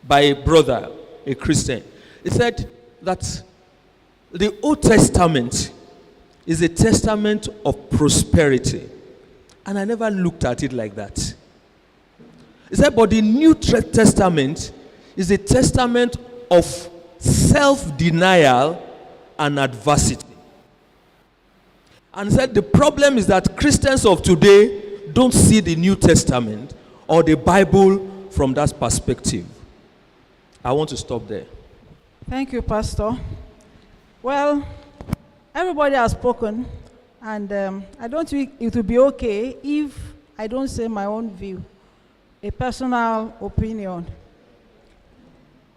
by a brother, a Christian. He said that the Old Testament is a testament of prosperity. And I never looked at it like that. He said, but the New Testament is a testament of self-denial and adversity. And he said the problem is that Christians of today don't see the New Testament or the Bible from that perspective. I want to stop there. Thank you, Pastor. Well, everybody has spoken, and I don't think it will be okay if I don't say my own view, a personal opinion.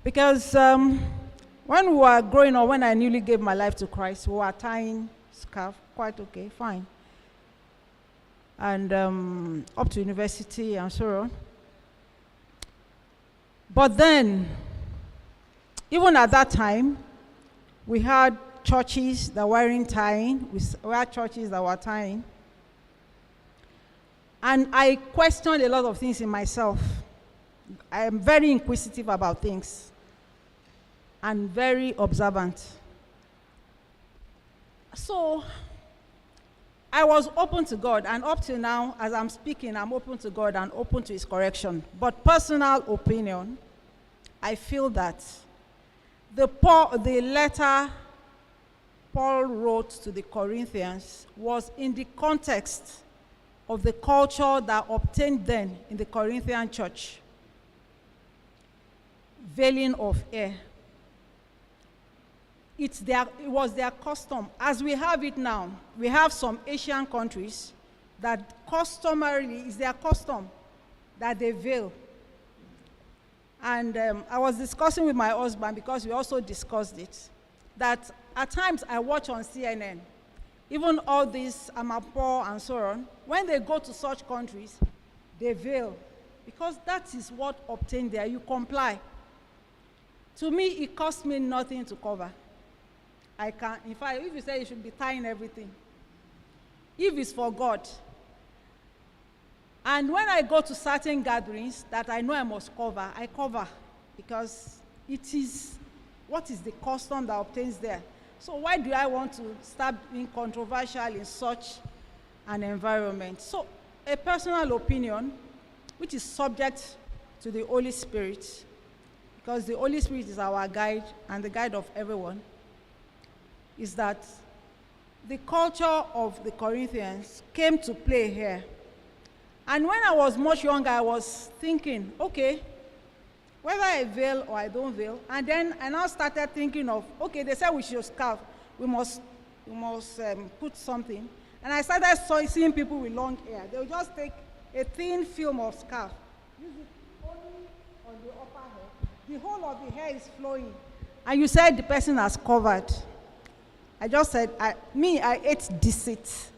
Because when we were growing up, when I newly gave my life to Christ, we were tying scarf, quite okay, fine. And up to university and so on. But then, even at that time, we had churches that weren't tying, we had churches that were tying. And I questioned a lot of things in myself. I am very inquisitive about things and very observant. So I was open to God, and up to now, as I'm speaking, I'm open to God and open to his correction. But personal opinion, I feel that the letter Paul wrote to the Corinthians was in the context of the culture that obtained then in the Corinthian church. Veiling of hair. It was their custom. As we have it now, we have some Asian countries that customarily is their custom that they veil. And I was discussing with my husband, because we also discussed it, that at times I watch on CNN, even all these Amapo and so on, when they go to such countries, they veil, because that is what obtained there. You comply. To me, it costs me nothing to cover. I can, in fact, if you say you should be tying everything, if it's for God. And when I go to certain gatherings that I know I must cover, I cover, because it is what is the custom that obtains there. So why do I want to start being controversial in such an environment? So a personal opinion, which is subject to the Holy Spirit, because the Holy Spirit is our guide and the guide of everyone, is that the culture of the Corinthians came to play here. And when I was much younger, I was thinking, okay, whether I veil or I don't veil. And then I now started thinking of, okay, they said we should scarf. We must put something. And I started seeing people with long hair. They'll just take a thin film of scarf, use it only on the upper hair. The whole of the hair is flowing. And you said the person has covered. I just said, I hate deceit.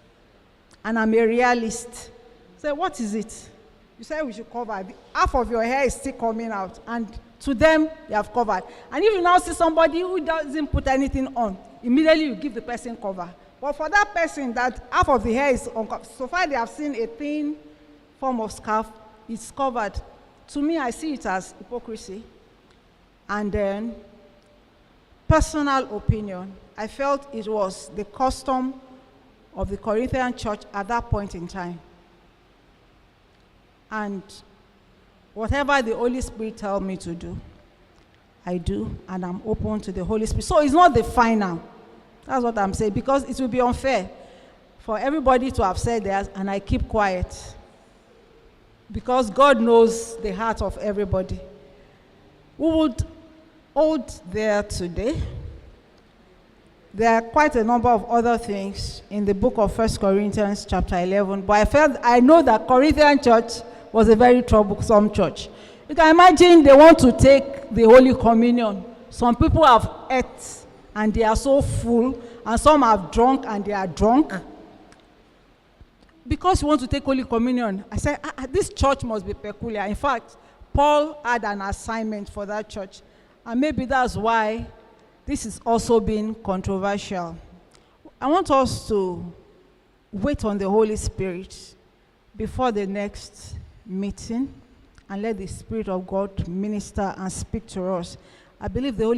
And I'm a realist. So what is it? You say we should cover. Half of your hair is still coming out. And to them, you have covered. And if you now see somebody who doesn't put anything on, immediately you give the person cover. But for that person that half of the hair is uncovered, so far they have seen a thin form of scarf, it's covered. To me, I see it as hypocrisy. And then, personal opinion, I felt it was the custom of the Corinthian church at that point in time. And whatever the Holy Spirit tells me to do, I do, and I'm open to the Holy Spirit. So it's not the final. That's what I'm saying, because it will be unfair for everybody to have said theirs and I keep quiet. Because God knows the heart of everybody. We would hold there today. There are quite a number of other things in the book of 1 Corinthians chapter 11, but I know that Corinthian church was a very troublesome church. You can imagine they want to take the Holy Communion. Some people have ate and they are so full, and some have drunk and they are drunk. Because you want to take Holy Communion, I said, this church must be peculiar. In fact, Paul had an assignment for that church, and maybe that's why this is also being controversial. I want us to wait on the Holy Spirit before the next meeting and let the Spirit of God minister and speak to us. I believe the Holy